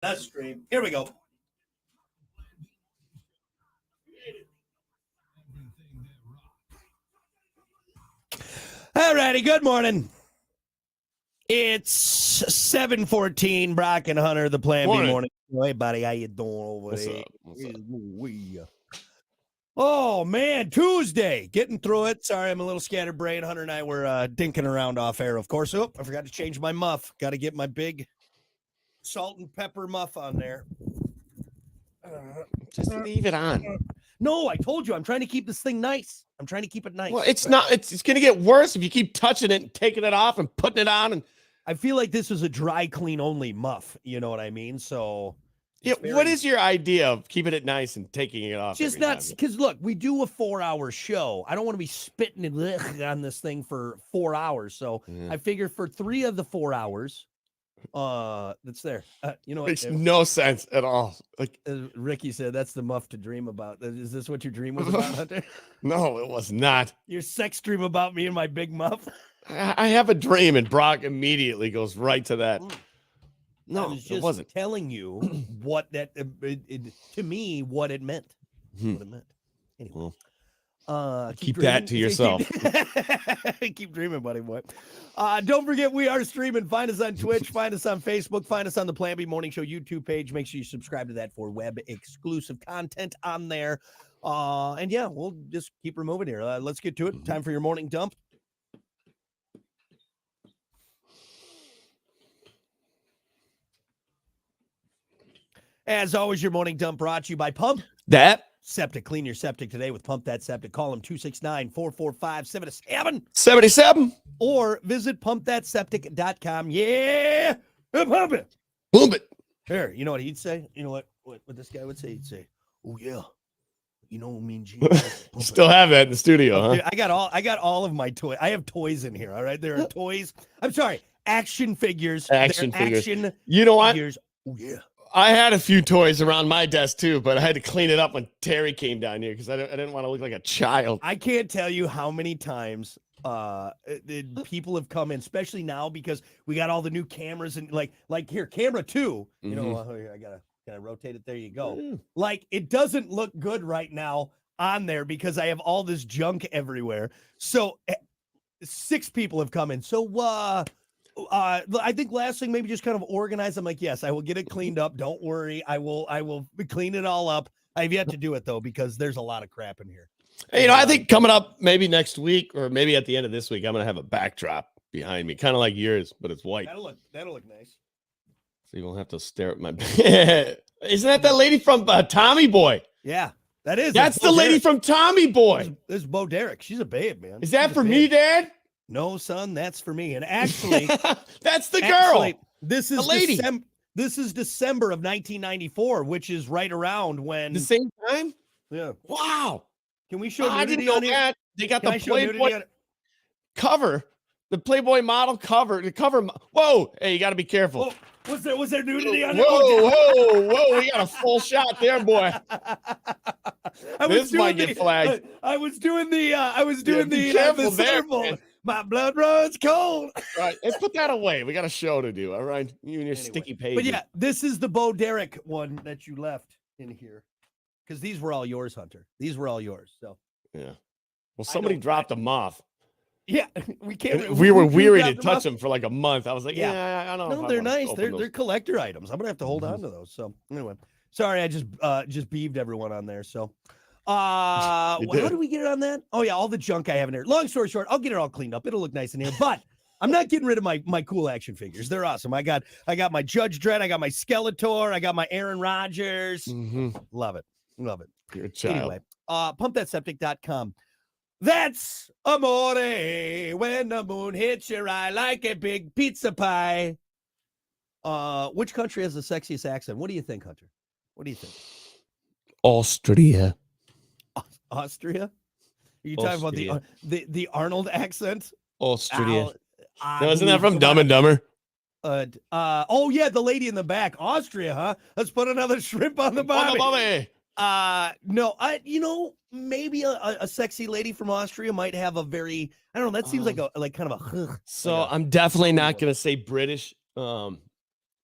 That's stream. Here we go. All righty. Good morning. It's 7:14. Brock and Hunter, the Plan B morning. Hey, buddy, how you doing over there? What's up? Oh man, Tuesday. Getting through it. Sorry, I'm a little scatterbrained. Hunter and I were dinking around off air, of course. Oh, I forgot to change my muff. Got to get my big salt and pepper muff on there. Just leave it on. No, I told you I'm trying to keep this thing nice. I'm trying to keep it nice. Well, it's not. It's going to get worse if you keep touching it and taking it off and putting it on. And I feel like this is a dry clean only muff. You know what I mean? So yeah, what is your idea of keeping it nice and taking it off? Just not because look, we do a 4-hour show. I don't want to be spitting on this thing for 4 hours. So I figured for 3 of the 4 hours, that's there. You know, makes no sense at all. Like Ricky said, that's the muff to dream about. Is this what your dream was about, Hunter? No, it was not. Your sex dream about me and my big muff. I have a dream, and Brock immediately goes right to that. No, I was just it wasn't. telling you what that to me what it meant. What it meant. Anyway. Keep that to yourself. Keep dreaming, buddy boy. Don't forget, we are streaming. Find us on Twitch. Find us on Facebook. Find us on the Plan B Morning Show YouTube page. Make sure you subscribe to that for web exclusive content on there. And yeah, we'll just keep removing here. Let's get to it. Time for your morning dump. As always, your morning dump brought to you by Pump That Septic. Clean your septic today with Pump That Septic. Call them 269-445-7777 or visit pumpthatseptic.com. Yeah, pump it. Boom it. Here, you know what he'd say? You know what this guy would say? He'd say, "Oh yeah, you know me and G." Still have that in the studio, huh? Dude, I got all of my toys. I have toys in here. All right, there are toys. I'm sorry, action figures. Action figures. Action you know what? figures. Oh yeah. I had a few toys around my desk too, but I had to clean it up when Terry came down here because I didn't want to look like a child. I can't tell you how many times people have come in, especially now because we got all the new cameras and like here, camera 2. You know, I gotta rotate it. There you go. Like it doesn't look good right now on there because I have all this junk everywhere. So 6 people have come in. So I think last thing, maybe just kind of organize. I'm like, yes, I will get it cleaned up. Don't worry. I will clean it all up. I have yet to do it though, because there's a lot of crap in here. Hey, you know, I think coming up maybe next week or maybe at the end of this week, I'm going to have a backdrop behind me, kind of like yours, but it's white. That'll look nice. So you won't have to stare at my Isn't that lady from Tommy Boy? Yeah, that is. That's the lady from Tommy Boy. This is Bo Derek. She's a babe, man. Is that for me, Dad? No, son, that's for me. And actually, that's the girl. This is the lady. This is December of 1994, which is right around when the same time. Yeah. Wow. Can we show nudity I didn't know on here? that. They got Can the I show nudity Playboy on it? cover, the Playboy model cover. The cover. Whoa! Hey, you got to be careful. Whoa. Was there nudity on it? Whoa! We got a full shot there, boy. This might get flagged. I was doing the careful Super Bowl. My blood runs cold. All right, let's put that away. We got a show to do. All right, you and your sticky pages. But yeah, this is the Bo Derek one that you left in here, because these were all yours, Hunter. These were all yours. So yeah. Well, somebody dropped them off. Yeah, we can't. We were weary to touch them for like a month. I was like, yeah I don't know. No, they're nice. They're collector items. I'm gonna have to hold on to those. So anyway, sorry, I just beaved everyone on there. So. How do we get it on that? Oh yeah, all the junk I have in here. Long story short, I'll get it all cleaned up. It'll look nice in here. But I'm not getting rid of my cool action figures. They're awesome. I got my Judge Dredd. I got my Skeletor. I got my Aaron Rodgers. Love it. You're a child. Anyway, pumpthatseptic.com. That's amore when the moon hits your eye like a big pizza pie. Which country has the sexiest accent? What do you think, Hunter? What do you think? Austria. Are you talking about the Arnold accent? Austria. No, isn't that from Dumb and Dumber? Oh yeah, the lady in the back. Austria, huh? Let's put another shrimp on the barbie. No, maybe a sexy lady from Austria might have a very, I don't know, that seems like kind of a. So I'm definitely not gonna say British.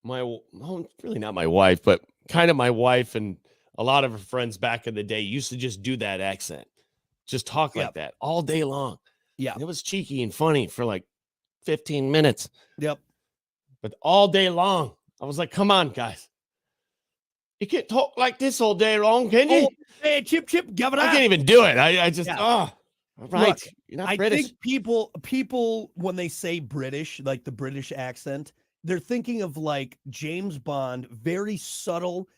no, really not my wife, but kind of my wife and a lot of her friends back in the day used to just do that accent, just talk like Yep. that all day long. Yeah. And it was cheeky and funny for like 15 minutes, Yep. but all day long, I was like, come on, guys. You can't talk like this all day long, can you? Oh, hey, chip, governor. I can't even do it. I just, Yeah. all right. Look, You're not I British. think people when they say British, like the British accent, they're thinking of like James Bond, very subtle.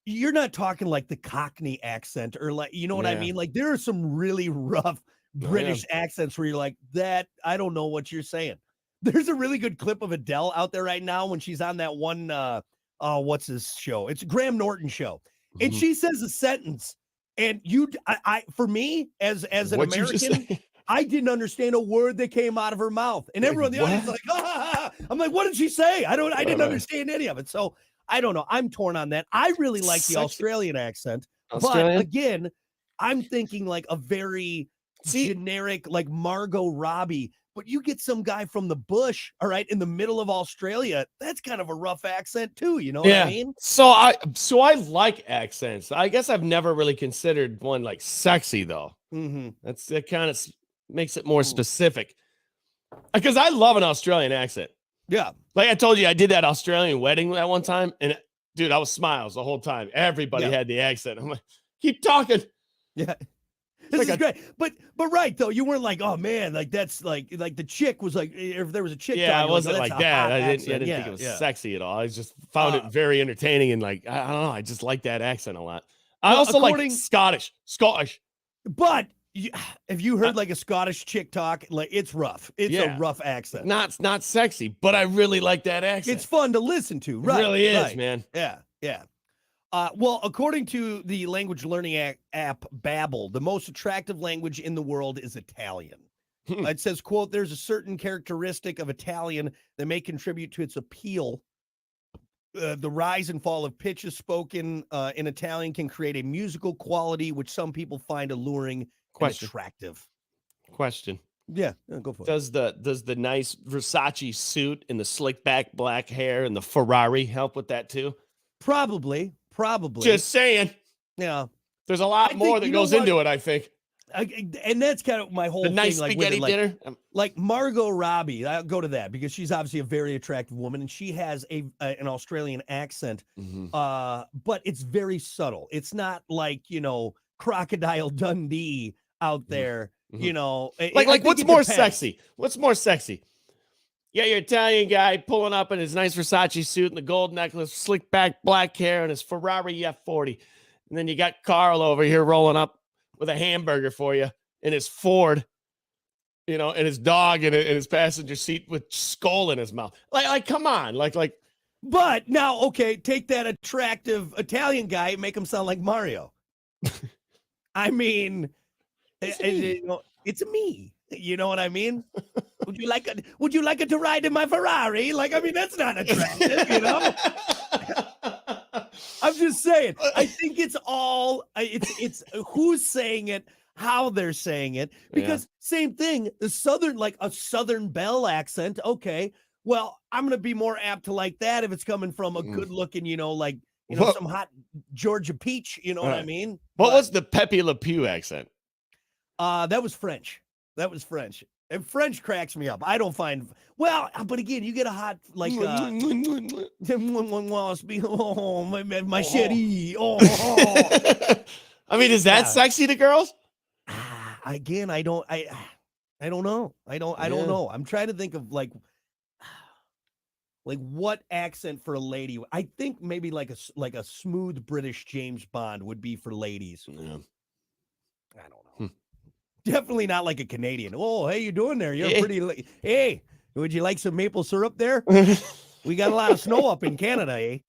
You're not talking like the Cockney accent or like, you know what I Yeah. mean? Like there are some really rough yeah. British accents where you're like, that I don't know what you're saying. There's a really good clip of Adele out there right now when she's on that one what's his show? It's a Graham Norton show. And Mhm. she says a sentence and I for me as an What'd you just American, say? I didn't understand a word that came out of her mouth. And Like, everyone in the audience is what? like, ah. I'm like, what did she say? I didn't Right. understand any of it. So I don't know. I'm torn on that. I really like the Sexy. Australian accent. But Australian? again, I'm thinking like a very See, generic, like Margot Robbie. But you get some guy from the bush, all right, in the middle of Australia. That's kind of a rough accent too. You know what I mean? So I like accents. I guess I've never really considered one like sexy though. Mm-hmm. That kind of makes it more specific. Because I love an Australian accent. Yeah. Like I told you, I did that Australian wedding that one time, and dude, I was smiles the whole time. Everybody Yeah. had the accent. I'm like, keep talking. Yeah. This is great. But right though, you weren't like, oh man, like that's like the chick was like, if there was a chick. Yeah, talking, I wasn't that's like a that. hot I didn't accent. think it was sexy at all. I just found it very entertaining and like, I don't know, I just like that accent a lot. I also like Scottish. But have you heard like a Scottish chick talk? Like it's rough. It's a rough accent. Not sexy, but I really like that accent. It's fun to listen to. Right. It really is, man. Yeah. Yeah. Well, according to the language learning app Babbel, the most attractive language in the world is Italian. It says, quote, there's a certain characteristic of Italian that may contribute to its appeal. The rise and fall of pitches spoken in Italian can create a musical quality which some people find alluring and attractive. Question. Yeah, go for it. Does the nice Versace suit and the slick back black hair and the Ferrari help with that too? Probably. Just saying. Yeah. There's a lot more that goes into it, I think. And that's kind of my whole thing. Nice like spaghetti dinner. Like Margot Robbie, I'll go to that because she's obviously a very attractive woman and she has an Australian accent. But it's very subtle. It's not like, Crocodile Dundee out there, Like what's more sexy? What's more sexy? Yeah, your Italian guy pulling up in his nice Versace suit and the gold necklace, slick back black hair, and his Ferrari F40. And then you got Carl over here rolling up with a hamburger for you in his Ford, and his dog in his passenger seat with skull in his mouth. Like, come on. Like. But now, okay, take that attractive Italian guy and make him sound like Mario. I mean, it's me. You know what I mean? Would you like it to ride in my Ferrari? Like, I mean, that's not attractive, I'm just saying. I think it's all it's who's saying it, how they're saying it, because same thing, the Southern, like a Southern Belle accent. Okay, well, I'm gonna be more apt to like that if it's coming from a good looking, some hot Georgia peach. You know what I mean? What was the Pepe Le Pew accent? That was French. And French cracks me up. I don't find but again, you get a hot like my chérie. I mean, is that sexy to girls? Again, I don't know. I don't know. I'm trying to think of like what accent for a lady. I think maybe like a smooth British James Bond would be for ladies. Yeah. I don't know. Definitely not like a Canadian. Oh, hey, you doing there? You're pretty. Hey, would you like some maple syrup there? We got a lot of snow up in Canada, eh?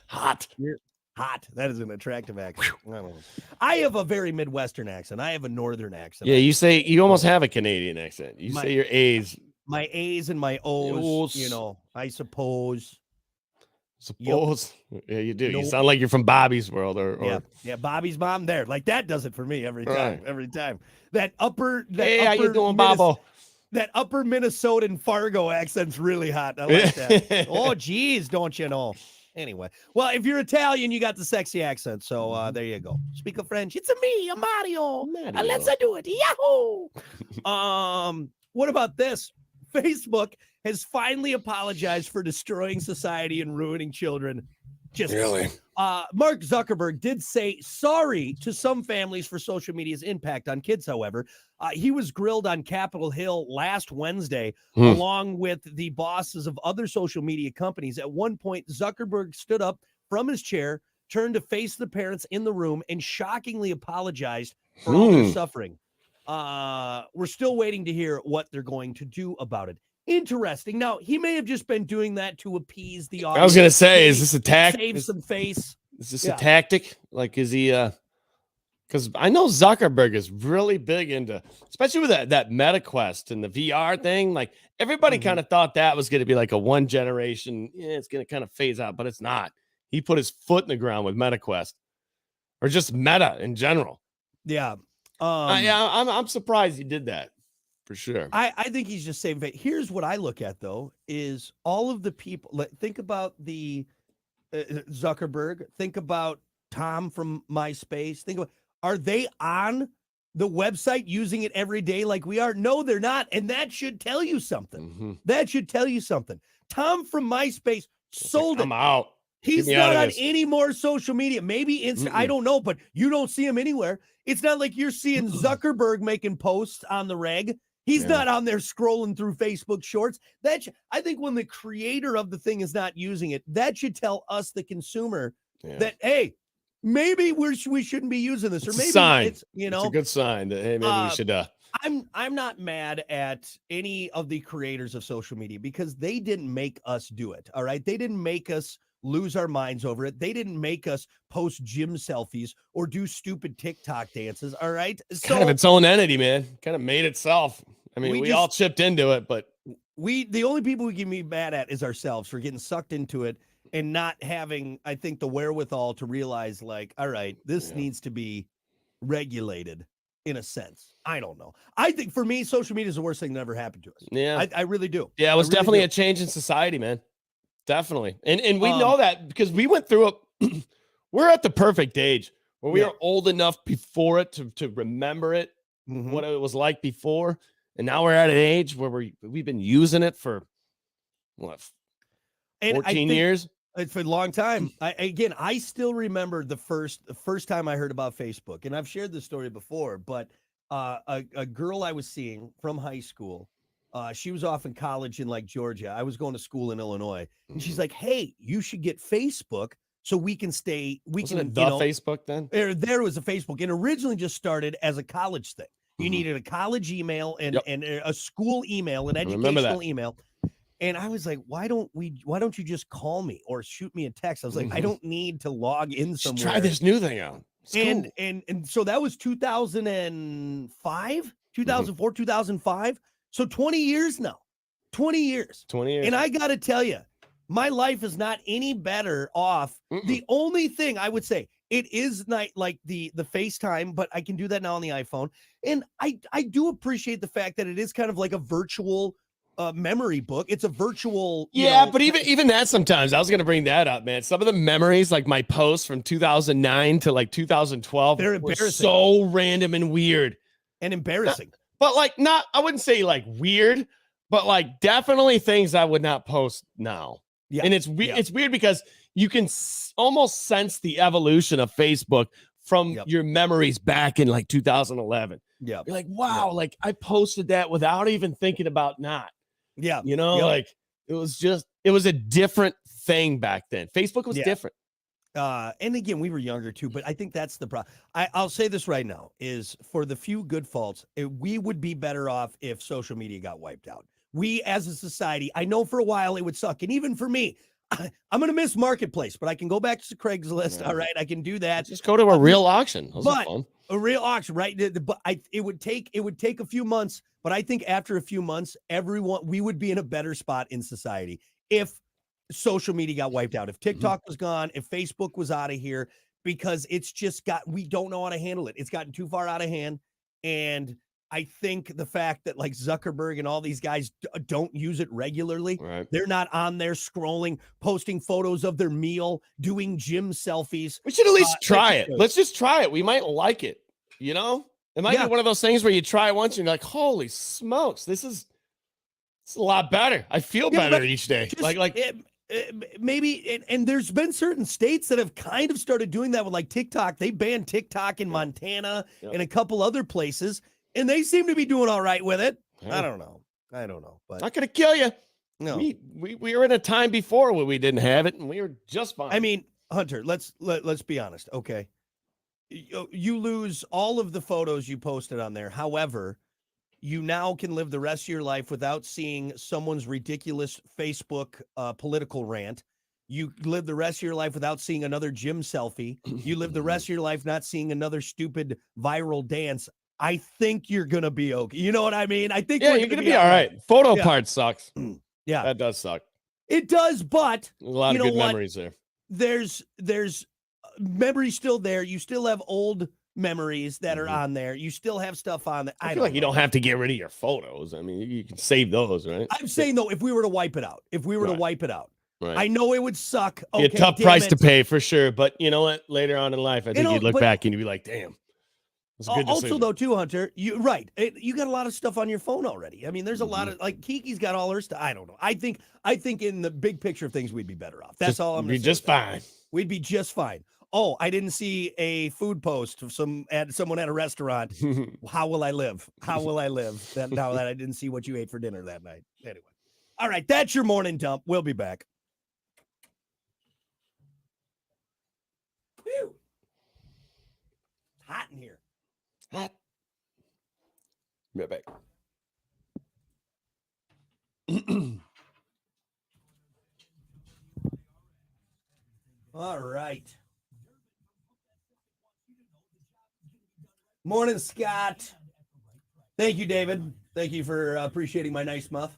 Hot. You're hot. That is an attractive accent. I don't know. I have a very Midwestern accent. I have a Northern accent. Yeah, you almost have a Canadian accent. You say your A's. My A's and my O's, I suppose. Suppose. Yep. Yeah, you do. You sound like you're from Bobby's World or yeah, Bobby's mom there. Like that does it for me every time. Right. Every time. That upper how you doing, Bobo? That upper Minnesotan Fargo accent's really hot. I like that. Oh, geez, don't you know? Anyway, well, if you're Italian, you got the sexy accent. So there you go. Speak of French. It's a me, a Mario. Let's do it. Yahoo! What about this? Facebook has finally apologized for destroying society and ruining children. Just really. Mark Zuckerberg did say sorry to some families for social media's impact on kids. However, he was grilled on Capitol Hill last Wednesday, along with the bosses of other social media companies. At one point, Zuckerberg stood up from his chair, turned to face the parents in the room, and shockingly apologized for all their suffering. We're still waiting to hear what they're going to do about it. Interesting. Now, he may have just been doing that to appease the audience. I was gonna say, is this a tactic? Save some face. Is this a tactic? Like, is he? Because I know Zuckerberg is really big into, especially with that MetaQuest and the VR thing. Like, everybody kind of thought that was going to be like a one generation. Yeah, it's going to kind of phase out, but it's not. He put his foot in the ground with MetaQuest, or just Meta in general. Yeah. I'm surprised he did that. For sure. I think he's just saving face. Here's what I look at, though, is all of the people. Think about the Zuckerberg. Think about Tom from MySpace. Think about, are they on the website using it every day like we are? No, they're not. And that should tell you something. That should tell you something. Tom from MySpace sold it. I'm out. He's not on any more social media. Maybe Insta. I don't know, but you don't see him anywhere. It's not like you're seeing Zuckerberg making posts on the reg. He's not on there scrolling through Facebook Shorts. I think when the creator of the thing is not using it, that should tell us, the consumer, that, hey, maybe we shouldn't be using this, or maybe it's a good sign that, hey, maybe we should. I'm not mad at any of the creators of social media because they didn't make us do it. All right, they didn't make us lose our minds over it. They didn't make us post gym selfies or do stupid TikTok dances. All right. It's kind of its own entity, man. Kind of made itself. I mean, we all chipped into it, but the only people we can be mad at is ourselves for getting sucked into it and not having, I think, the wherewithal to realize, like, all right, this needs to be regulated in a sense. I don't know. I think for me, social media is the worst thing that ever happened to us. Yeah. I really do. Yeah, it was definitely a change in society, man. Definitely. And we know that because we went through it. We're at the perfect age where we are old enough before it to remember it, what it was like before. And now we're at an age where we've been using it for what, 14 years? For a long time. I still remember the first time I heard about Facebook, and I've shared this story before, but a girl I was seeing from high school, she was off in college in like Georgia. I was going to school in Illinois, and she's like, "Hey, you should get Facebook so we can stay. Facebook then? There was a Facebook, and originally just started as a college thing. You needed a college email and a school email, an educational email. And I was like, why don't you just call me or shoot me a text? I was like, I don't need to log in somewhere. Just try this new thing out. And so that was 2005, 2004, 2005. So 20 years now. 20 years. And I got to tell you, my life is not any better off. The only thing I would say, it is not like the FaceTime, but I can do that now on the iPhone. And I do appreciate the fact that it is kind of like a virtual memory book. It's a virtual. But even that sometimes, I was going to bring that up, man. Some of the memories, like my posts from 2009 to like 2012, they're embarrassing. Were so random and weird. And embarrassing. But like I wouldn't say like weird, but like definitely things I would not post now. Yeah. And it's weird because you can almost sense the evolution of Facebook from your memories back in like 2011. Yeah. You're like, wow, like I posted that without even thinking about not. Yeah. Like it was a different thing back then. Facebook was different. And again, we were younger too, but I think that's the problem. I'll say this right now is for the few good faults, we would be better off if social media got wiped out. We as a society, I know for a while it would suck. And even for me, I'm going to miss Marketplace, but I can go back to Craigslist. All right. I can do that. Just go to a real auction. Those are fun. A real auction, right? But it would take a few months, but I think after a few months, we would be in a better spot in society if social media got wiped out, if TikTok was gone, if Facebook was out of here, because it's just we don't know how to handle it. It's gotten too far out of hand. And I think the fact that like Zuckerberg and all these guys don't use it regularly. Right. They're not on there scrolling, posting photos of their meal, doing gym selfies. We should at least try it. good. Let's just try it. We might like it. You know, it might Yeah. be one of those things where you try once and you're like, holy smokes, it's a lot better. I feel Yeah, better but each day. Just, Like maybe, and there's been certain states that have kind of started doing that with like TikTok. They banned TikTok in Montana and a couple other places, and they seem to be doing all right with it. I don't know, but not gonna kill you. no, We were in a time before where we didn't have it, and we were just fine. I mean, Hunter, let's be honest. Okay, you lose all of the photos you posted on there. However, you now can live the rest of your life without seeing someone's ridiculous Facebook political rant. You live the rest of your life without seeing another gym selfie. You live the rest of your life not seeing another stupid viral dance. I think you're going to be okay. You know what I mean? I think you're going to be all right. Photo part sucks. Yeah. That does suck. It does, but there's a lot of good memories there. There's memories still there. You still have old memories that are on there. You still have stuff on there. I feel like you don't have to get rid of your photos. I mean, you can save those, right? I'm saying though, if we were to wipe it out, Right. I know it would suck. Okay, a tough price to pay for sure, but you know what? Later on in life, I think you'd look back and you'd be like, "Damn, that's a good decision." Also, though, too, Hunter, you got a lot of stuff on your phone already. I mean, there's a lot of like Kiki's got all her stuff. I don't know. I think in the big picture of things, we'd be better off. That's all I'm going to say. Just fine. We'd be just fine. Oh, I didn't see a food post of someone at a restaurant. How will I live? How will I live now that I didn't see what you ate for dinner that night? Anyway, all right, that's your morning dump. We'll be back. Whew. It's hot in here. Hot. Right back. All right. Morning, Scott. Thank you, David. Thank you for appreciating my nice muff.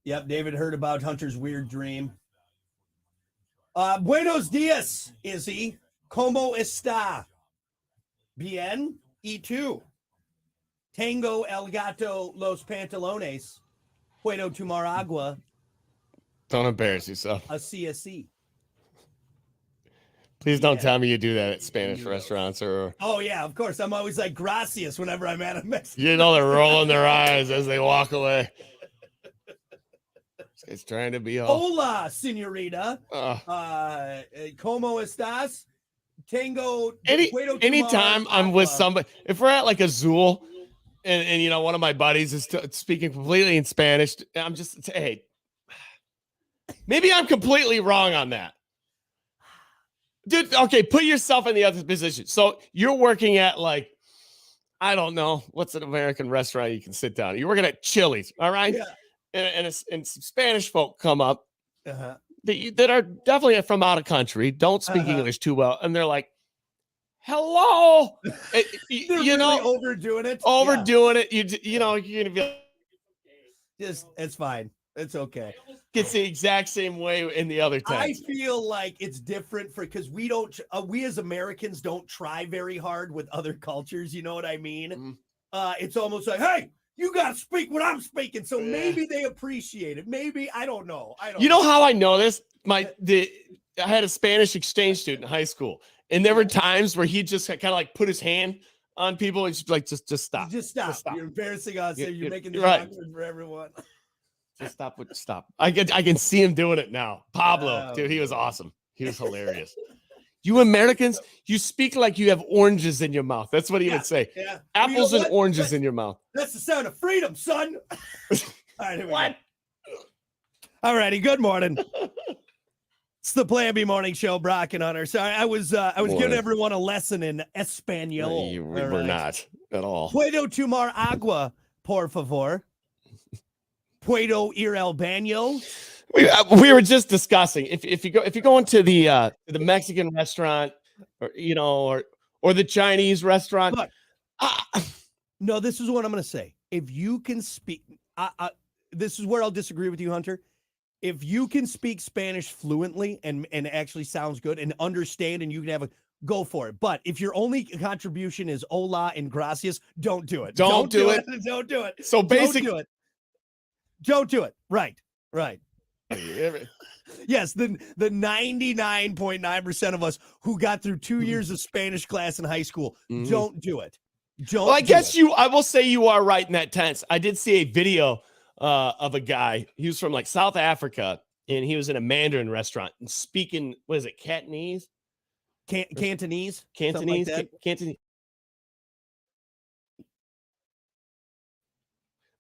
Yep, David heard about Hunter's weird dream. Buenos dias, Izzy. ¿Cómo está? Bien. Y tú? Tengo el gato los pantalones. Puedo tomar agua. Don't embarrass yourself. Así, así. Please don't tell me you do that at Spanish restaurants or. Oh yeah, of course. I'm always like gracias whenever I'm at a Mexican. You know they're rolling their eyes as they walk away. This guy's trying to be all. Hola, señorita. ¿Cómo estás? Tengo. Anytime I'm with somebody, if we're at like a Zool, and you know one of my buddies is speaking completely in Spanish, I'm just hey. Maybe I'm completely wrong on that. Dude, okay, put yourself in the other position. So you're working at like, I don't know, what's an American restaurant you can sit down? You're working at Chili's, all right? Yeah. And some Spanish folk come up Uh-huh. that are definitely from out of country, don't speak English too well, and they're like, hello. You know, overdoing it. You know, you're going to be like, just, it's fine. It's okay. It's the exact same way in the other times. I feel like it's different because we don't, we as Americans don't try very hard with other cultures. You know what I mean? Mm-hmm. It's almost like, hey, you got to speak what I'm speaking. So maybe they appreciate it. Maybe, I don't know. You know how I know this? I had a Spanish exchange student in high school, and there were times where he just kind of like put his hand on people and just like, just stop. Just stop. You're embarrassing us. You're making this right. awkward for everyone. Just stop. I can see him doing it now. Pablo, dude, he was awesome. He was hilarious. You Americans, you speak like you have oranges in your mouth. That's what he would say. Yeah. Apples and oranges in your mouth. That's the sound of freedom, son. All right, here we What? go. All righty. Good morning. It's the Plan B Morning Show, Brock and Hunter. Sorry, I was giving everyone a lesson in Espanol. We're not at all. Puedo tomar agua, por favor. Puedo ir al baño. We were just discussing if you go into the Mexican restaurant or the Chinese restaurant. Look, no, this is what I'm going to say. If you can speak, this is where I'll disagree with you, Hunter. If you can speak Spanish fluently and actually sounds good and understand, and you can have a go for it. But if your only contribution is hola and gracias, don't do it. Don't do it. Don't do it. So basically, don't do it. Right. Yes, the 99.9% of us who got through 2 years of Spanish class in high school, don't do it. Well, I guess I will say you are right in that tense. I did see a video of a guy. He was from like South Africa, and he was in a Mandarin restaurant and speaking, what is it, Cantonese? Cantonese? Cantonese? Like Cantonese.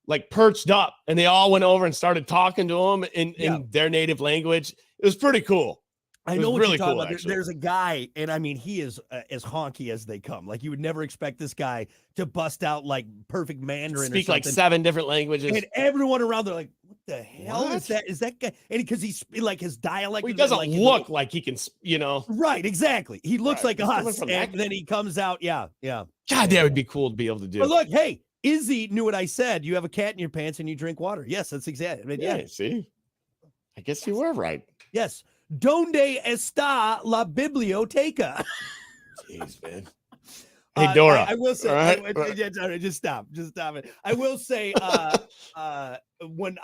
Like perched up, and they all went over and started talking to him in their native language. It was pretty cool. I know what really you're talking cool, about. There's a guy, and I mean, he is as honky as they come. Like, you would never expect this guy to bust out like perfect Mandarin, speak or like 7 different languages, and everyone around they're like, "What the hell is that? Is that guy?" And because he's like his dialect, he doesn't look like he can, Right, exactly. He looks like us, and that then he comes out. Yeah. God, that would be cool to be able to do. But look, hey, Izzy knew what I said. You have a cat in your pants and you drink water. Yes, that's exactly. I mean, yeah, see, I guess you were right. Yes. ¿Dónde está la biblioteca? Jeez, man. Hey, Dora. I will say, right. Just stop it. I will say, when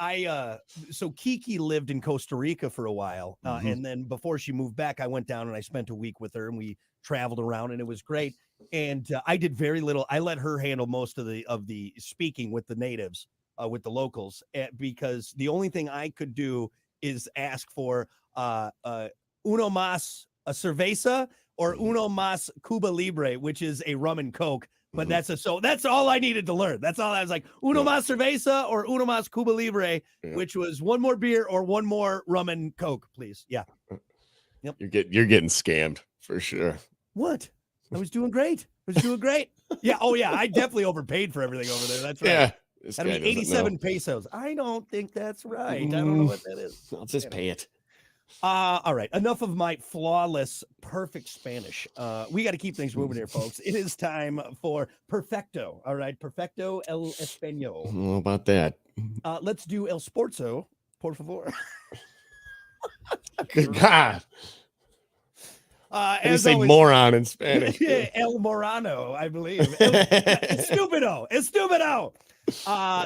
so Kiki lived in Costa Rica for a while, and then before she moved back, I went down and I spent a week with her, and we traveled around, and it was great. And I did very little. I let her handle most of the speaking with the natives, with the locals, because the only thing I could do is ask for uno más a cerveza or uno más Cuba Libre, which is a rum and coke. But that's all I needed to learn. That's all I was like, uno más cerveza or uno más Cuba Libre, which was one more beer or one more rum and coke, please. Yeah. Yep. You're getting scammed for sure. What? I was doing great. Yeah. Oh yeah. I definitely overpaid for everything over there. That's right. Yeah. I mean, 87 pesos. I don't think that's right. I don't know what that is. I'll just pay it. All right. Enough of my flawless, perfect Spanish. We got to keep things moving here, folks. It is time for Perfecto. All right. Perfecto el Español. How about that? Let's do El Sportso, por favor. Good God. As say always, moron in Spanish. El Morano, I believe. Estupido.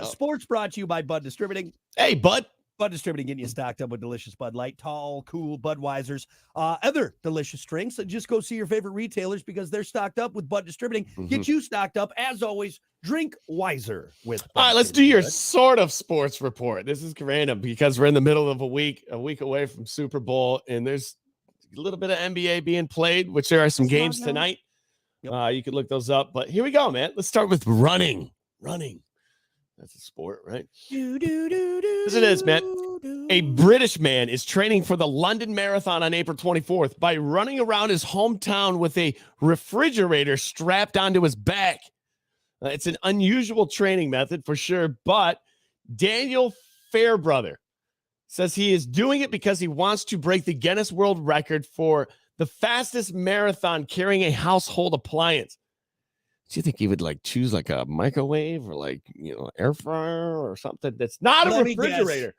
Sports brought to you by Bud Distributing. Hey, Bud. Bud Distributing, getting you stocked up with delicious Bud Light, tall, cool Budweisers, other delicious drinks. Just go see your favorite retailers because they're stocked up with Bud Distributing. Get you stocked up. As always, drink wiser with Bud. All right, let's do your sort of sports report. This is random because we're in the middle of a week away from Super Bowl, and there's a little bit of NBA being played, which there are some games tonight. Yep. You can look those up. But here we go, man. Let's start with running. That's a sport, right? Yes, it is, man. A British man is training for the London Marathon on April 24th by running around his hometown with a refrigerator strapped onto his back. It's an unusual training method for sure, but Daniel Fairbrother says he is doing it because he wants to break the Guinness World Record for the fastest marathon carrying a household appliance. Do you think he would choose a microwave or air fryer or something that's not a refrigerator?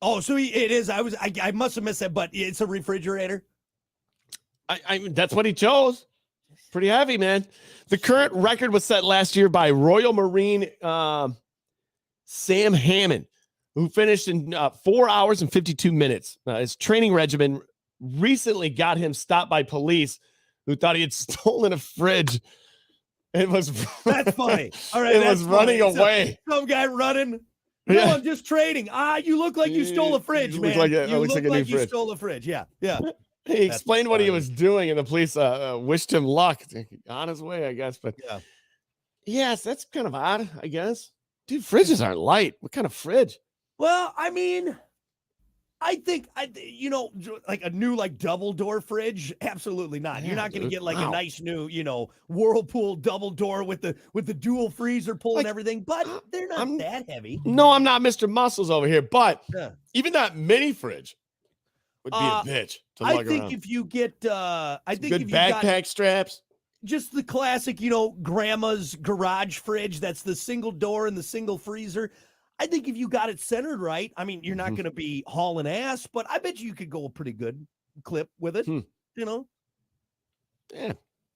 Oh, so it is. I must have missed that, but it's a refrigerator. I mean, that's what he chose. Pretty heavy, man. The current record was set last year by Royal Marine Sam Hammond, who finished in 4 hours and 52 minutes. His training regimen recently got him stopped by police who thought he had stolen a fridge. That's funny. All right, it was running away. Some guy running. No, I'm just trading. You look like you stole a fridge, man. You look like you stole a fridge. Yeah. He explained what he was doing, and the police wished him luck on his way, I guess. But yes, that's kind of odd, I guess. Dude, fridges aren't light. What kind of fridge? Well, I mean, I think like a new double door fridge. Absolutely not. Yeah, you're not going to get a nice new Whirlpool double door with the dual freezer pull and everything. But they're not that heavy. No, I'm not Mr. Muscles over here. But even that mini fridge would be a bitch to lug around. If you get, good backpack straps. Just the classic, grandma's garage fridge. That's the single door and the single freezer. I think if you got it centered right, I mean, you're not going to be hauling ass, but I bet you could go a pretty good clip with it, Yeah.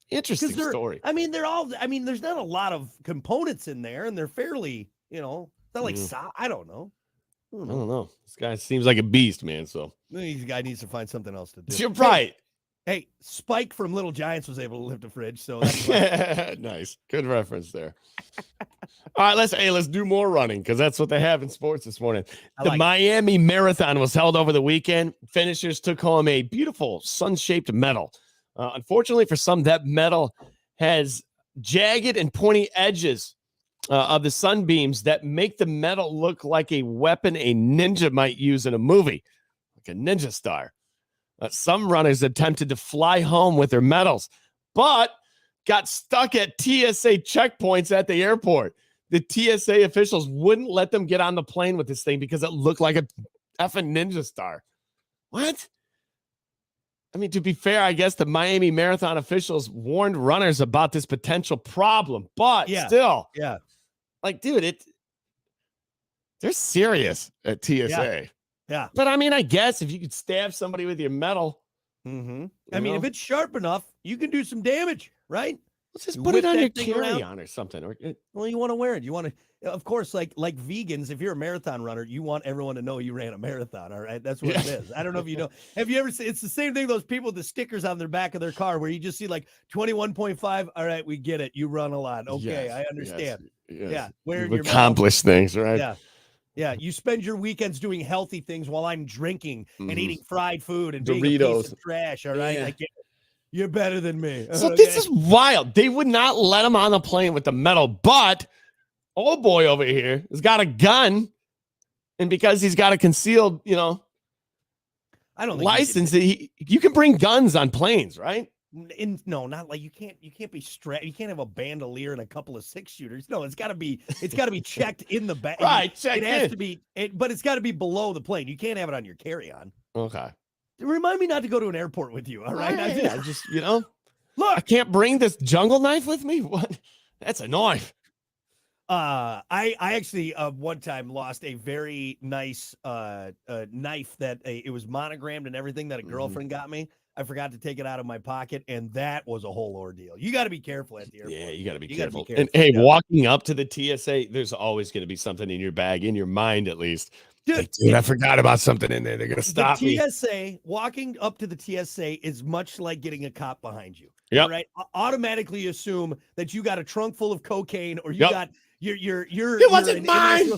Interesting story. I mean, there's not a lot of components in there, and they're fairly, it's not like, I don't know. I don't know. This guy seems like a beast, man. So this guy needs to find something else to do. You're right. Hey, Spike from Little Giants was able to lift a fridge, so nice. Good reference there. All right, let's do more running because that's what they have in sports this morning. The Miami Marathon was held over the weekend. Finishers took home a beautiful sun-shaped medal. Unfortunately for some, that medal has jagged and pointy edges of the sunbeams that make the medal look like a weapon a ninja might use in a movie, like a ninja star. Some runners attempted to fly home with their medals, but got stuck at TSA checkpoints at the airport. The TSA officials wouldn't let them get on the plane with this thing because it looked like a effing ninja star. What? I mean, to be fair, I guess the Miami Marathon officials warned runners about this potential problem, but still, like, dude, they're serious at TSA. Yeah. But I mean, I guess if you could stab somebody with your medal. I mean, if it's sharp enough, you can do some damage, right? Let's just put it on your carry-on or something. Well, you want to wear it. You want to, of course, like vegans, if you're a marathon runner, you want everyone to know you ran a marathon, all right? That's what it is. I don't know if you know. Have you ever seen, it's the same thing, those people with the stickers on their back of their car where you just see like 21.5. All right, we get it. You run a lot. Okay, I understand. Yes. Yeah. Wearing your accomplish things, right? Yeah. Yeah, you spend your weekends doing healthy things while I'm drinking and eating fried food and being a piece of trash, all right? I get it. You're better than me. So this is wild. They would not let him on the plane with the medal, but old boy over here has got a gun, and because he's got a concealed, I don't think license, you can bring guns on planes, right? No, not like you can't be strapped. You can't have a bandolier and a couple of 6-shooters. No, it's got to be checked in the bag. Right, it has to be, but it's got to be below the plane. You can't have it on your carry-on. Okay. Remind me not to go to an airport with you. All right. I just look. I can't bring this jungle knife with me. What? That's a knife. I actually one time lost a very nice knife that it was monogrammed and everything that a girlfriend got me. I forgot to take it out of my pocket, and that was a whole ordeal. You got to be careful at the airport. Yeah, you got to be careful. And hey, walking up to the TSA, there's always going to be something in your bag, in your mind at least. Dude, I forgot about something in there. They're going to stop me. TSA, walking up to the TSA is much like getting a cop behind you. Yep. Right? Automatically assume that you got a trunk full of cocaine, or you got it wasn't mine.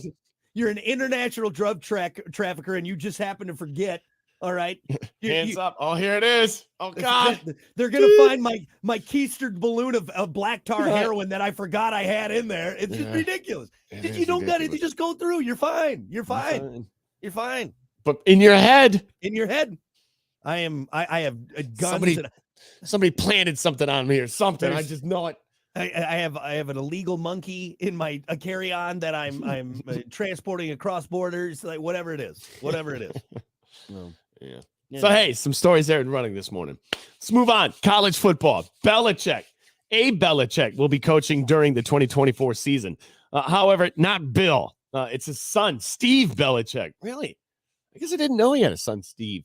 You're an international drug trafficker, and you just happen to forget. All right. Hands up. Oh, here it is. Oh, God. They're going to find my keistered balloon of black tar heroin that I forgot I had in there. It's just ridiculous. You don't got it. You just go through. You're fine. You're fine. You're fine. But in your head. I have guns. Somebody planted something on me or something. I just know it. I have an illegal monkey in my carry-on that I'm transporting across borders, like whatever it is. No. Yeah. So, hey, some stories there in running this morning. Let's move on. College football. Belichick. Belichick will be coaching during the 2024 season. However, not Bill. It's his son, Steve Belichick. Really? I guess I didn't know he had a son, Steve.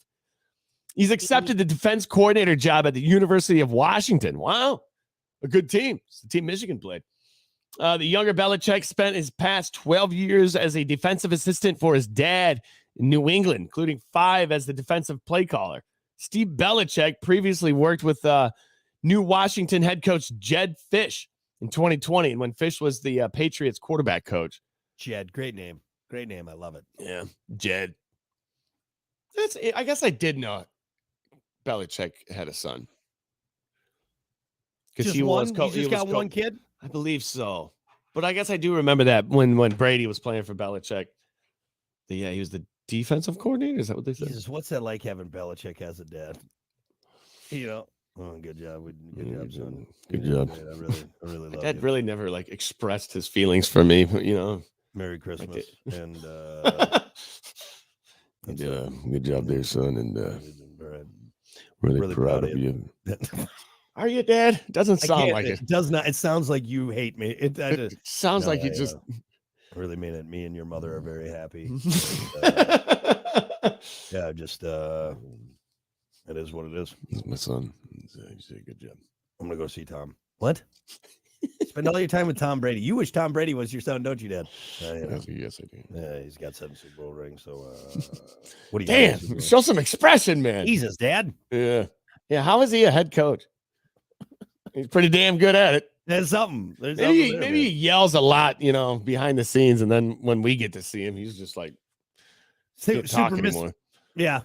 He's accepted the defense coordinator job at the University of Washington. Wow. A good team. It's the team Michigan played. The younger Belichick spent his past 12 years as a defensive assistant for his dad in New England, including 5 as the defensive play caller. Steve Belichick previously worked with new Washington head coach Jed Fish in 2020, and when Fish was the Patriots quarterback coach. Jed, great name. Great name. I love it. Yeah, Jed. I guess I did know Belichick had a son. Because he was got one kid? I believe so. But I guess I do remember that when Brady was playing for Belichick. He was the defensive coordinator. Is that what they said? Jesus, what's that like having Belichick as a dad? Oh, good job. Good job, son. Good job. I really love Dad you. really never expressed his feelings for me, Merry Christmas. And good job there, son. And really proud of you. Are you, Dad? Doesn't sound like it. It does not. It sounds like you hate me. It sounds like you just. I really mean it. Me and your mother are very happy. It is what it is. It's my son. He's a good job. I'm gonna go see Tom. What? Spend all your time with Tom Brady. You wish Tom Brady was your son, don't you, Dad? Yes, I do. Yeah, he's got 7 Super Bowl rings. So, what do you Damn, got? show some expression, man. Jesus, Dad. Yeah. How is he a head coach? He's pretty damn good at it. There's something. Maybe he yells a lot, behind the scenes, and then when we get to see him, he's just like can't talk anymore. Yeah.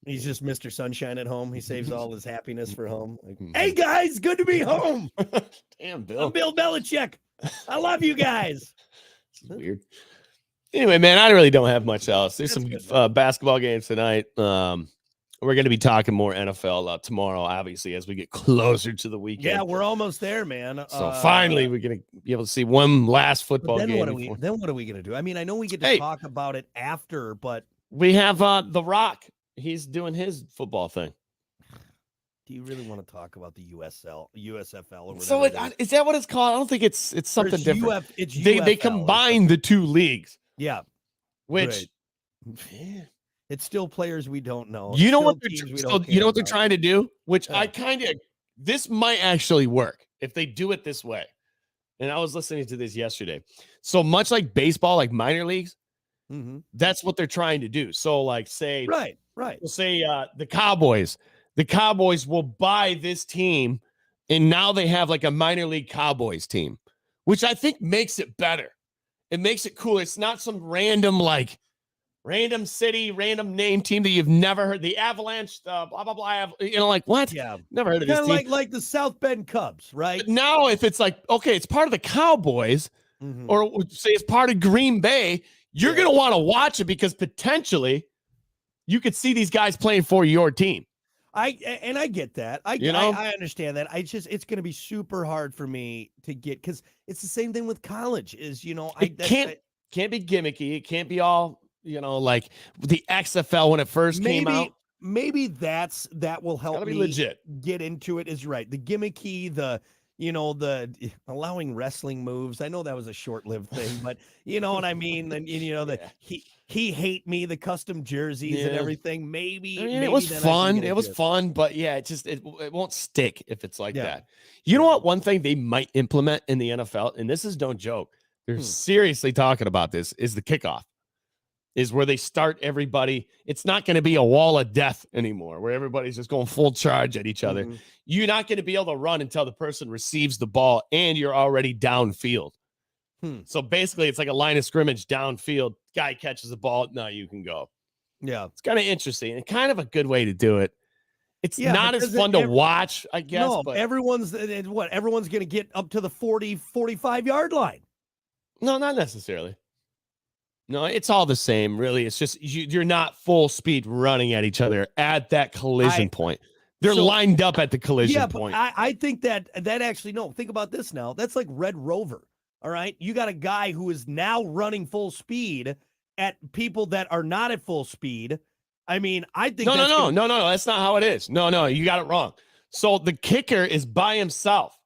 He's just Mr. Sunshine at home. He saves all his happiness for home. Like, hey guys, good to be home. Damn, Bill. I'm Bill Belichick. I love you guys. Weird. Anyway, man, I really don't have much else. There's That's some good, basketball games tonight. We're going to be talking more NFL tomorrow, obviously, as we get closer to the weekend. Yeah, we're almost there, man. So finally, we're going to be able to see one last football then game. what are we going to do? I mean, I know we get to talk about it after, but we have The Rock. He's doing his football thing. Do you really want to talk about the USFL or whatever? So is that what it's called? I don't think it's something different. They combine the two leagues. Yeah, which it's still players we don't know. You know what they're trying to do? Which this might actually work if they do it this way. And I was listening to this yesterday. So much like baseball, like minor leagues, that's what they're trying to do. So like say we'll say the Cowboys will buy this team, and now they have like a minor league Cowboys team, which I think makes it better. It makes it cool. It's not some random city, random name team that you've never heard. The Avalanche, blah blah blah. Like what? Yeah, never heard of this team. Like the South Bend Cubs, right? But now, if it's like it's part of the Cowboys, or say it's part of Green Bay, you're gonna want to watch it because potentially you could see these guys playing for your team. I get that. I understand that. It's going to be super hard for me to get, because it's the same thing with college. It can't be gimmicky. It can't be all like the XFL when it first came out. Maybe that will help me legit get into it. Is right. The gimmicky, the allowing wrestling moves. I know that was a short-lived thing, but you know what I mean. And he hate me, the custom jerseys and everything. Maybe it was fun. It was fun, but it won't stick if it's like that. You know what? One thing they might implement in the NFL, and this is no joke, they're seriously talking about this, is the kickoff. Is where they start everybody. It's not going to be a wall of death anymore, where everybody's just going full charge at each other. You're not going to be able to run until the person receives the ball and you're already downfield. So basically, it's like a line of scrimmage downfield. Guy catches the ball. Now you can go. Yeah. It's kind of interesting and kind of a good way to do it. It's not as fun to watch, I guess. No, but everyone's going to get up to the 40, 45-yard line. No, not necessarily. No, it's all the same, really. It's just you're not full speed running at each other at that collision point. They're lined up at the collision point. I think that actually, no, think about this now. That's like Red Rover, all right? You got a guy who is now running full speed at people that are not at full speed. I mean, I think No, that's not how it is. No, you got it wrong. So the kicker is by himself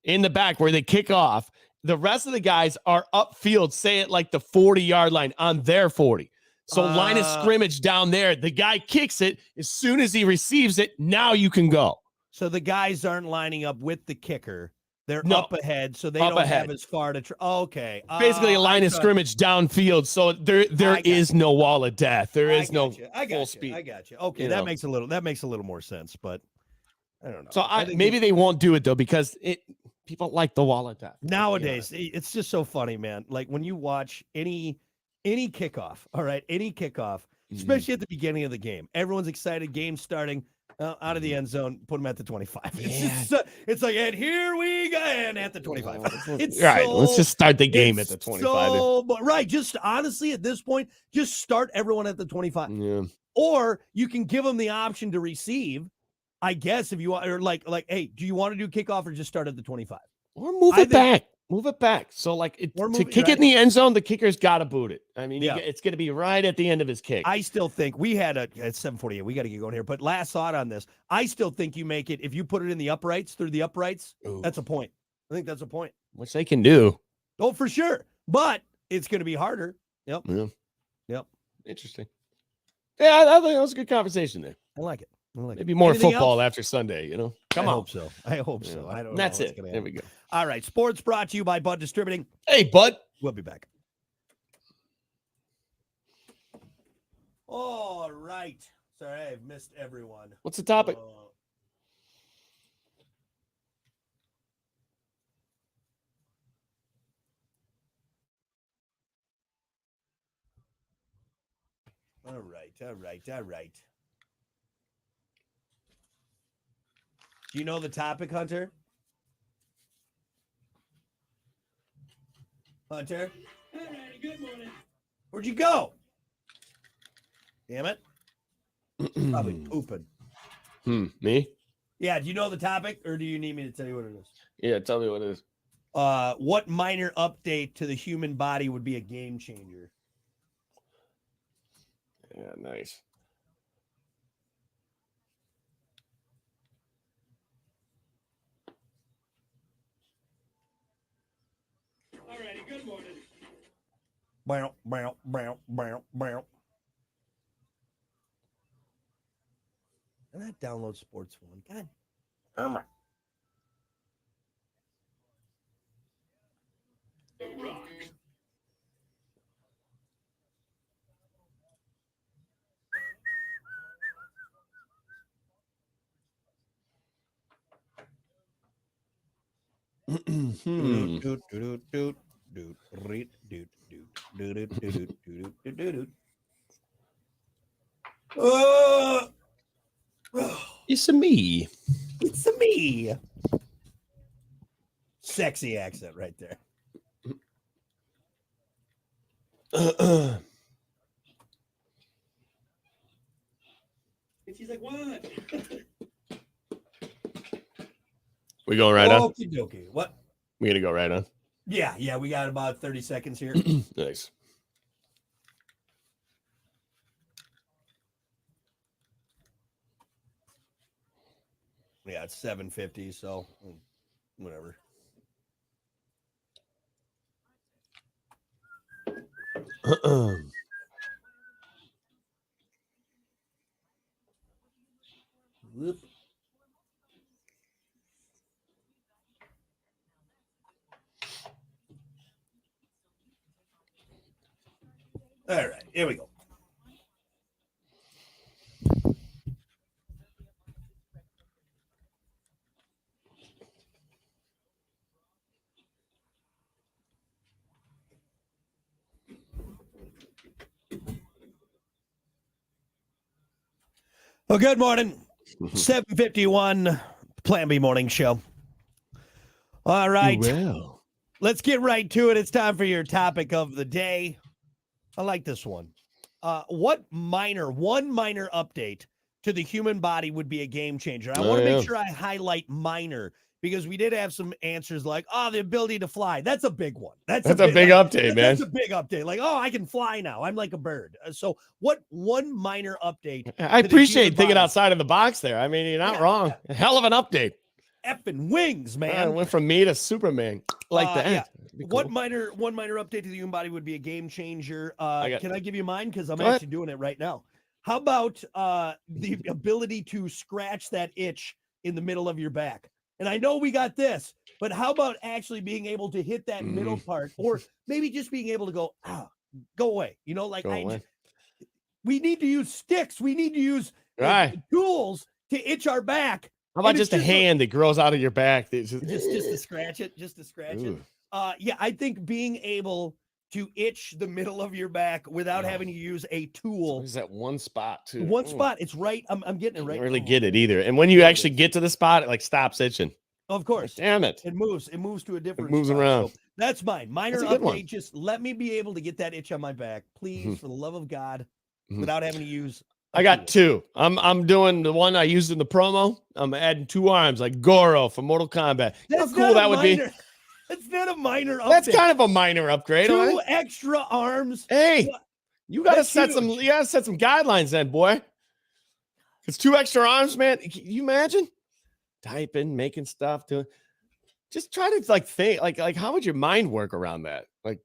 in the back where they kick off. The rest of the guys are upfield, say it like the 40-yard line on their 40. So line of scrimmage down there. The guy kicks it. As soon as he receives it, now you can go. So the guys aren't lining up with the kicker. They're up ahead, so they don't have as far to okay. Basically a line of scrimmage downfield, so there is no wall of death. There is no full speed. I got you. Okay, that makes a little more sense, but I don't know. So maybe they won't do it though, because people like the wall of death. Nowadays, it's just so funny, man. Like when you watch any kickoff, all right, especially at the beginning of the game, everyone's excited. Game starting. Out of the end zone, put them at the 25. It's like, and here we go, and at the 25. It's right. Let's just start the game at the 25. Right. Just honestly, at this point, just start everyone at the 25. Yeah. Or you can give them the option to receive, I guess, if you want, or like, hey, do you want to do kickoff or just start at the 25? Or move it back. Move it back. So, like, to kick it in the end zone, the kicker's got to boot it. I mean, it's going to be right at the end of his kick. I still think we had at 7:48. We got to get going here. But last thought on this, I still think you make it, if you put it in the uprights, through the uprights, that's a point. I think that's a point. Which they can do. Oh, for sure. But it's going to be harder. Yep. Yeah. Yep. Interesting. Yeah, I think that was a good conversation there. I like it. Like, maybe more anything football else? after Sunday. Come I on. hope so. I hope so. I don't know. That's what's it. gonna There happen. we go. All right. Sports brought to you by Bud Distributing. Hey, bud. We'll be back. All right. Sorry, I've missed everyone. What's the topic? All right. Do you know the topic, Hunter? Hunter? All righty, good morning. Where'd you go? Damn it. Probably pooping. Me? Yeah, do you know the topic or do you need me to tell you what it is? Yeah, tell me what it is. What minor update to the human body would be a game changer? Yeah, nice. All righty, good morning. Bow, bow, bow, bow, bow. And I download Sports One. God. Oh my. The Rock. It's a me. It's a me. Sexy accent right there. And she's like, what? We going right on? Okie dokie. What? We gonna go right on? Yeah, we got about 30 seconds here. Nice. Yeah, it's 7:50, so whatever. Whoop. All right, here we go. Well, good morning. 7:51 Plan B morning show. All right. Well, Let's get right to it. It's time for your topic of the day. I like this one. One minor update to the human body would be a game changer? I want to make sure I highlight minor because we did have some answers like, the ability to fly. That's a big one. That's a big update, man. That's a big update. Like, I can fly now. I'm like a bird. So what one minor update? I appreciate thinking outside of the box there. I mean, you're not wrong. A hell of an update. Effing wings, man. It went from me to Superman like that. Yeah. Cool. One minor update to the human body would be a game changer. Can I give you mine? Because I'm actually doing it right now. How about the ability to scratch that itch in the middle of your back? And I know we got this, but how about actually being able to hit that middle part, or maybe just being able to go, go away. We need to use sticks. We need to use tools to itch our back. How about just a hand that grows out of your back? Just to scratch it, it. I think being able to itch the middle of your back without having to use a tool. Is that one spot too? One spot. It's right. I'm getting it right. I don't really get it either. And when you actually get to the spot, it like stops itching. Of course. Damn it. It moves to a different. It moves spot. around. So that's mine. Minor update. One. Just let me be able to get that itch on my back, please, for the love of God, without having to use. I got two. I'm doing the one I used in the promo. I'm adding 2 arms like Goro from Mortal Kombat. How cool that would be. That's not a minor update. That's kind of a minor upgrade. 2 extra arms. Hey, you gotta set some guidelines then, boy. It's 2 extra arms, man. Can you imagine? Typing, making stuff, doing. Just try to think like how would your mind work around that? Like,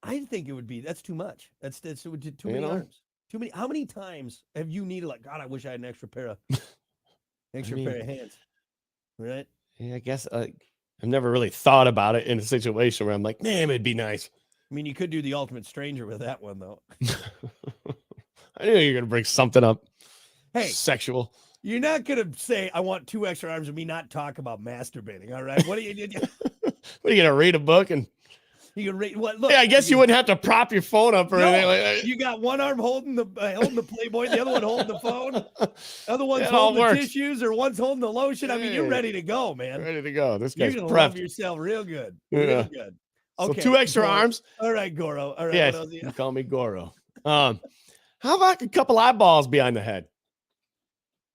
I think it would be that's too much. That's too many arms. Too many. How many times have you needed, like, God, I wish I had an extra pair of Extra mean- pair of hands. Right? Yeah, I guess I've never really thought about it in a situation where I'm like, damn, it'd be nice. I mean, you could do the ultimate stranger with that one, though. I knew you were gonna bring something up. Hey, Sexual. you're not gonna say I want 2 extra arms and me not talk about masturbating. All right? What do you? What are you gonna read a book and? You can rate what? Look. Yeah, I guess you wouldn't have to prop your phone up or No, anything like that. You got one arm holding the Playboy, the other one holding the phone, other one's It all holding the works. tissues, or one's holding the lotion. I mean, you're Hey. ready to go, man. Ready to go. This You're guy's gonna love prepped. yourself real good. Yeah. Real good. So 2 extra Goro. arms. All right, Goro. All right. Yes, What else you call me Goro. How about a couple eyeballs behind the head?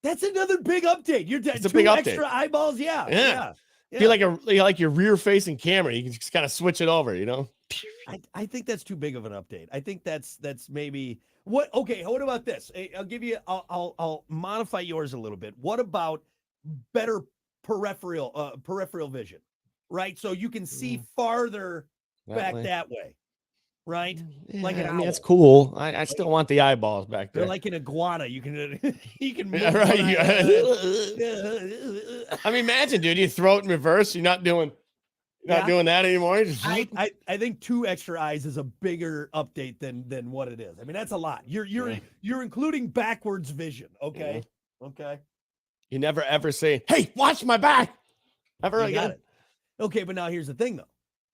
That's another big update. You're It's a 2 big update. extra eyeballs. Yeah. Yeah. Yeah. Feel like your rear facing camera. You can just kind of switch it over, you know? I think that's too big of an update. I think that's maybe what. Okay, what about this? I'll give you. I'll modify yours a little bit. What about better peripheral vision? Right, so you can see farther back way. that way. Right, Yeah, like an I mean, that's owl. cool. I still want the eyeballs back they're there. like an iguana. You can you can. Yeah, move right. one eye. I mean, imagine, dude, you throw it in reverse. You're not doing that anymore. You're just- I think 2 extra eyes is a bigger update than what it is. I mean, that's a lot. You're including backwards vision. Okay. Okay. You never ever say, "Hey, watch my back." Ever You again? got it. Okay, but now here's the thing though.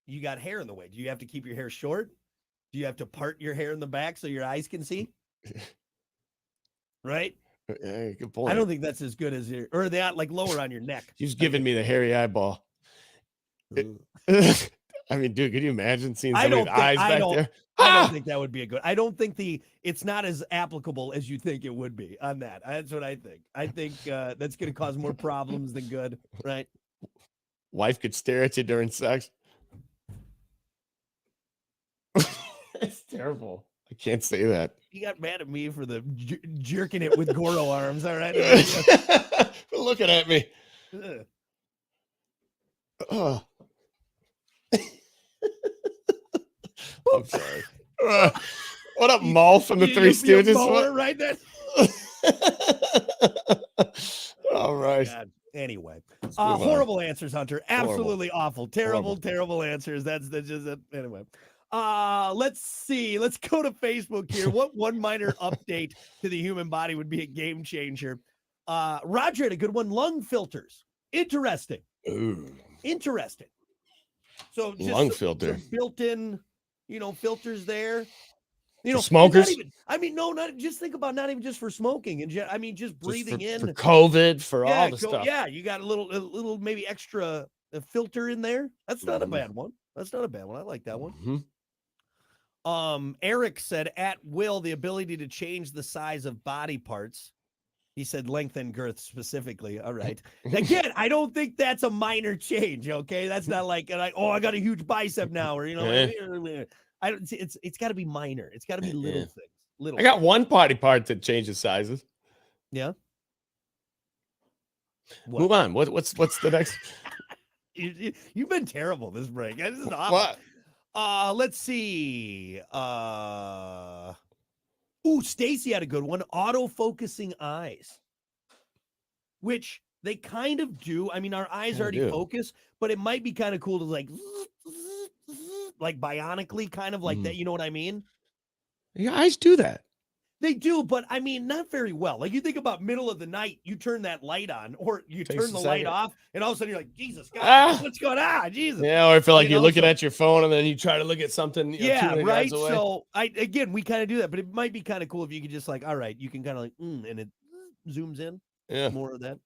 You got hair in the way. Do you have to keep your hair short? Do you have to part your hair in the back so your eyes can see? Right? Yeah, good point. I don't think that's as good as your or they like lower on your neck. She's giving me the hairy eyeball. Ooh. I mean, dude, could you imagine seeing I somebody don't with think- eyes I back don't- there? I Ah! don't think that would be a good. I don't think it's not as applicable as you think it would be on that. That's what I think. I think that's going to cause more problems than good, right? Wife could stare at you during sex. It's terrible. I can't say that. You got mad at me for the jerking it with Goro arms. All right. Looking at me. Ugh. Ugh. I'm sorry. What up, Maul from the Three You Stooges? mower right there. All right. God. Anyway, Let's move on. horrible answers, Hunter. Absolutely awful. Terrible, Horrible. terrible answers. That's just it. Anyway. Let's see. Let's go to Facebook here. What one minor update to the human body would be a game changer? Roger had a good one. Lung filters. Interesting. Ooh. Interesting. So just Lung some filter. built-in, filters there. For and not smokers? even- I mean, no, not just think about not even just for smoking and I mean just Just breathing for, in. for COVID, for all the go- stuff. Yeah, you got a little maybe extra filter in there. That's not a Mhm. bad one. That's not a bad one. I like that one. Mhm. Eric said at will the ability to change the size of body parts. He said length and girth specifically. All right. Again, I don't think that's a minor change. Okay, that's not like I got a huge bicep now, or I don't. It's got to be minor. It's got to be little Yeah. things. Little. I got one body part that changes sizes. Yeah. What? Move on. What's the next? You've been terrible this break. This is awful. What? Let's see. Stacy had a good one. Auto-focusing eyes. Which they kind of do. I mean, our eyes Kinda already do. focus, but it might be kind of cool to like bionically kind of like that. You know what I mean? Your eyes do that. They do, but I mean, not very well. Like you think about middle of the night, you turn that light on, or you Takes turn a the light second. off, and all of a sudden you're like, Jesus God, Ah! what's going on? Jesus. Yeah, or I feel like You you're know, looking so- at your phone and then you try to look at something. Yeah, too many right. yards away. So we kind of do that, but it might be kind of cool if you could just like, all right, you can kind of like, and it zooms in. yeah. More of that.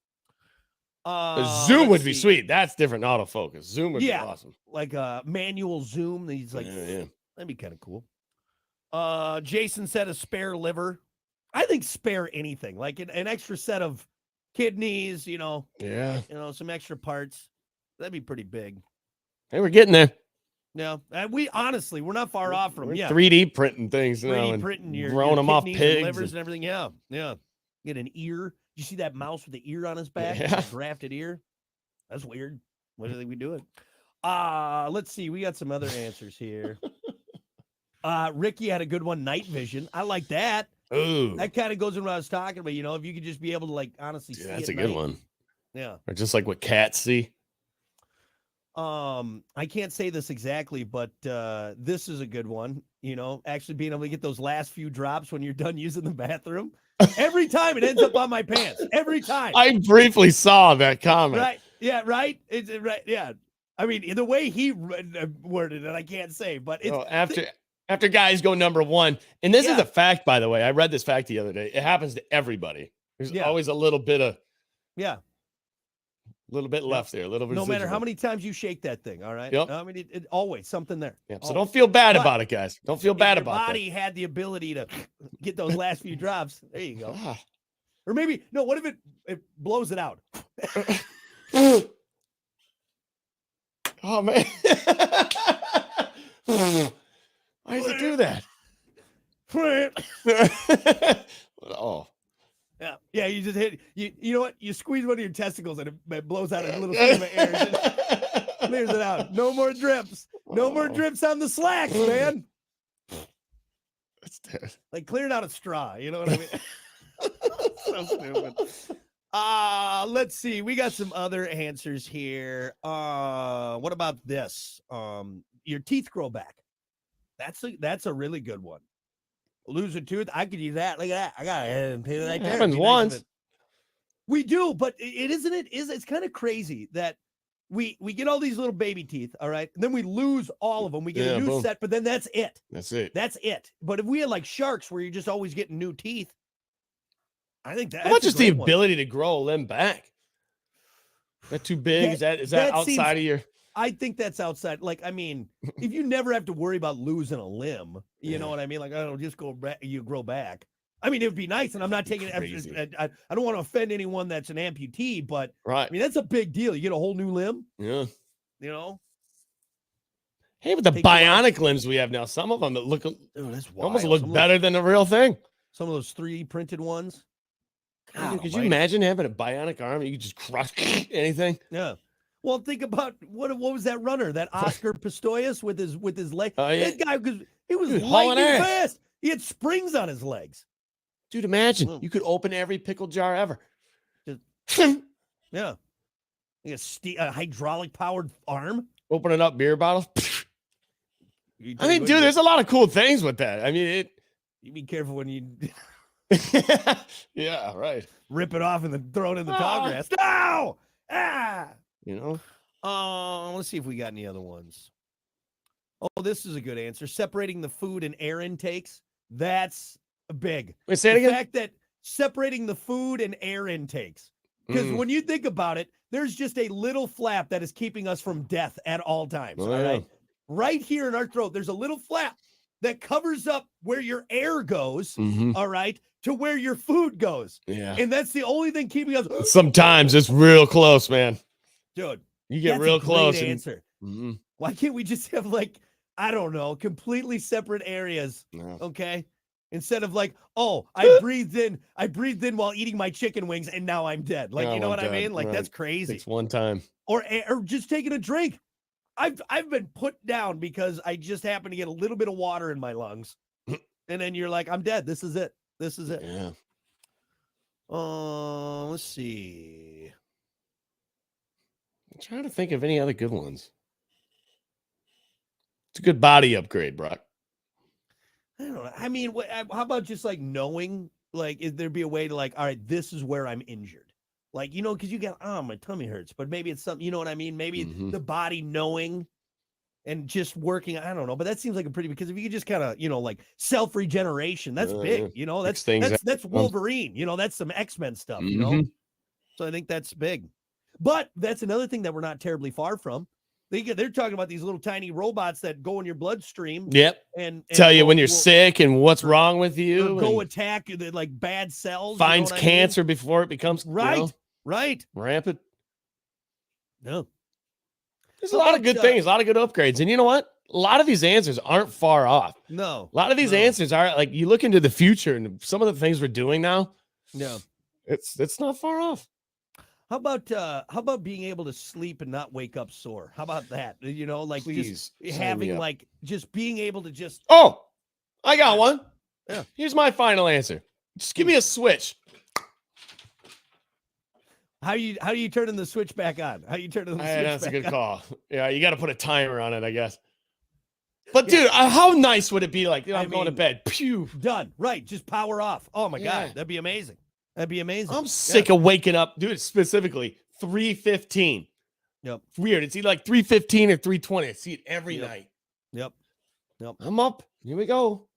Zoom let's would be see. sweet. That's different autofocus. Zoom would Yeah. be awesome. Like a manual zoom. He's like, yeah. that'd be kind of cool. Jason said a spare liver. I think spare anything, like an extra set of kidneys, Yeah. some extra parts. That'd be pretty big. Hey, we're getting there. Yeah, and we're not far off from We're 3D 3D printing things now and printing your growing them off kidneys and pigs. livers and everything. Yeah. Get an ear. You see that mouse with the ear on his back? Yeah. A grafted ear. That's weird. What do they we do it? Let's see. We got some other answers here. Ricky had a good one. Night vision. I like that. Ooh, That kind of goes in what I was talking about. If you could just be able to like honestly dude, see that's at a good night. one. Yeah. Or just like what cats see. I can't say this exactly, but this is a good one. Actually being able to get those last few drops when you're done using the bathroom. Every time it ends up on my pants. Every time. I briefly saw that comment. Right. Yeah. Right. It's right. Yeah. I mean, the way he worded it, I can't say, but it's After guys go number one, and this is Yeah. a fact, by the way. I read this fact the other day. It happens to everybody. There's Yeah. always a little bit yeah. left there, a little bit. No matter how residual. many times you shake that thing. All right. Yep. I mean, it always something there. Yeah, so Always. don't feel bad But about it, guys. Don't feel If bad your about body had the ability to get those last few drops. There you go. that. Or maybe no. What if it blows it out? Oh man. Why does it do that? Oh. Yeah. You just hit. You know what? You squeeze one of your testicles and it blows out a little stream of air. It just clears it out. No more drips. No more drips on the slacks, man. That's dead. Like clearing out a straw. You know what I mean? So stupid. Let's see. We got some other answers here. What about this? Your teeth grow back. That's a really good one. Lose a tooth. I could use that. Look at that. I got it. Right there. Happens Be nice once. if it- We do, but it's kind of crazy that we get all these little baby teeth, all right, and then we lose all of them. We get Yeah, a new boom. set, but then that's it. That's it. That's it. But if we had like sharks where you're just always getting new teeth, I think How about that's a just the great one. ability to grow a limb back? Is that too big? That- Is that that seems- outside of your? I think that's outside. Like, I mean, if you never have to worry about losing a limb, you know Yeah. what I mean? Like, I don't just go back, you grow back. I mean, it would be nice, and I'm not taking it. Crazy. I don't want to offend anyone that's an amputee, but Right. I mean, that's a big deal. You get a whole new limb, Yeah. you know? Hey, with the Take a lot- bionic limbs we have now, some of them that look Dude, that's almost wild. look Some of better than the real thing. some of those 3D printed ones. God Dude, could you almighty. imagine having a bionic arm? You could just crush anything. Yeah. Well, think about what was that runner, that Oscar Pistorius with his leg. Oh, yeah. That guy, because he was Dude, hauling lightning ass. fast. He had springs on his legs. Dude, imagine Mm. you could open every pickle jar ever. Yeah. Like a hydraulic powered arm. Opening up beer bottles. You I mean, dude, there's a lot of cool things with that. I mean, you be careful when you yeah, right. rip it off and then throw it in the tall Ah. grass. No! Ah! You know, Let's see if we got any other ones. Oh, this is a good answer. Separating the food and air intakes. That's big. wait, say it The again. fact that separating the food and air intakes. Because Mm. when you think about it, there's just a little flap that is keeping us from death at all times. Oh, all yeah. right. Right here in our throat, there's a little flap that covers up where your air goes, Mhm. all right, to where your food goes. Yeah. And that's the only thing keeping us. Sometimes it's real close, man. Dude, You get that's real a great close. and- answer. Mhm. Why can't we just have, like, I don't know, completely separate areas? No. Okay. Instead of like, oh, I breathed in while eating my chicken wings and now I'm dead. Like, Now you know I'm what I dead, mean? Like, right. that's crazy. Takes one time. Or just taking a drink. I've been put down because I just happened to get a little bit of water in my lungs. And then you're like, I'm dead. This is it. This is it. Yeah. Let's see. I'm trying to think of any other good ones. It's a good body upgrade, Brock. I don't know. I mean, how about just like knowing, like, is there be a way to like, all right, this is where I'm injured? Like, you know, because you get, oh, my tummy hurts, but maybe it's something, you know what I mean? Maybe Mhm. the body knowing and just working. I don't know, but that seems like a pretty, because if you could just kind of, you know, like self regeneration, that's big, yeah. you know, that's things that's Wolverine, you know, that's some X-Men stuff, you know? Mhm. So I think that's big. But that's another thing that we're not terribly far from. They're talking about these little tiny robots that go in your bloodstream Yep. and Tell you will- when you're will- sick and what's wrong with or you. go and attack the like bad cells. you know finds what I mean? cancer before it becomes Right. Right. rampant. No. There's a lot of good things, a lot of good upgrades. And you know what? A lot of these answers aren't far off. No. A lot of these No. answers are like you look into the future and some of the things we're doing now, No. it's not far off. How about being able to sleep and not wake up sore? How about that? You know, like Please just sign me having up. like just being able to just Oh, I got one. Yeah. Here's my final answer. Just give me a switch. How do you turn the switch back on? How you turn the switch That's a back good on? call. Yeah, you got to put a timer on it, I guess. But dude, how nice would it be? Like, I'm going to bed. Pew. Done. Right. Just power off. Oh my Yeah. God. That'd be amazing. That'd be amazing. I'm sick of waking up, dude, specifically 3:15. Yep. It's weird. It's either like 3:15 or 3:20. I see it every night. Yep. I'm up. Here we go.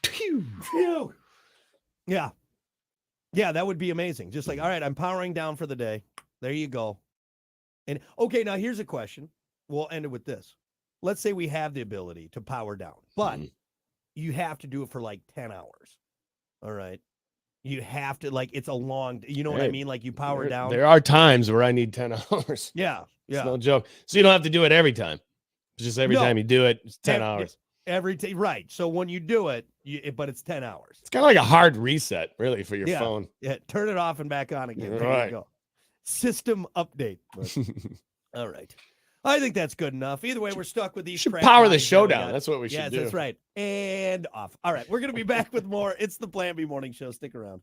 Pew. Phew. Yeah. Yeah, that would be amazing. Just like, all right, I'm powering down for the day. There you go. And okay, now here's a question. We'll end it with this. Let's say we have the ability to power down, but you have to do it for like 10 hours. All right. You have to, like, it's a long, you know what I mean? Like you power down. There are times where I need 10 hours. Yeah. It's Yeah. no joke. So you don't have to do it every time. It's just every time you do it, it's 10 hours. Every day. Right. So when you do it, but it's 10 hours. It's kind of like a hard reset, really, for your phone. Yeah. Turn it off and back on again. There Right. you go. System update. But, all right. I think that's good enough. Either way, we're stuck with these. Should crap power the bodies show that we down. got. That's what we should Yes, do. that's right. And off. All right. We're going to be back with more. It's the Plan B Morning Show. Stick around.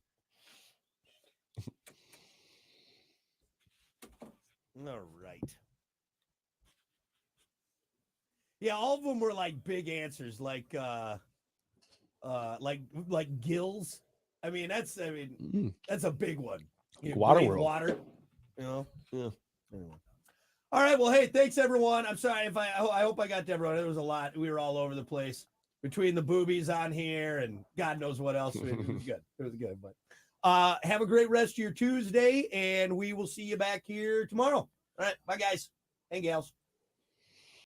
All right. Yeah, all of them were like big answers, like gills. I mean, that's a big one. You know, Water breathe world. water. You know. Yeah. Anyway. All right. Well, hey, thanks everyone. I'm sorry if I hope I got to everyone. It was a lot. We were all over the place between the boobies on here and God knows what else. It was good. It was good. But have a great rest of your Tuesday, and we will see you back here tomorrow. All right. Bye, guys and gals.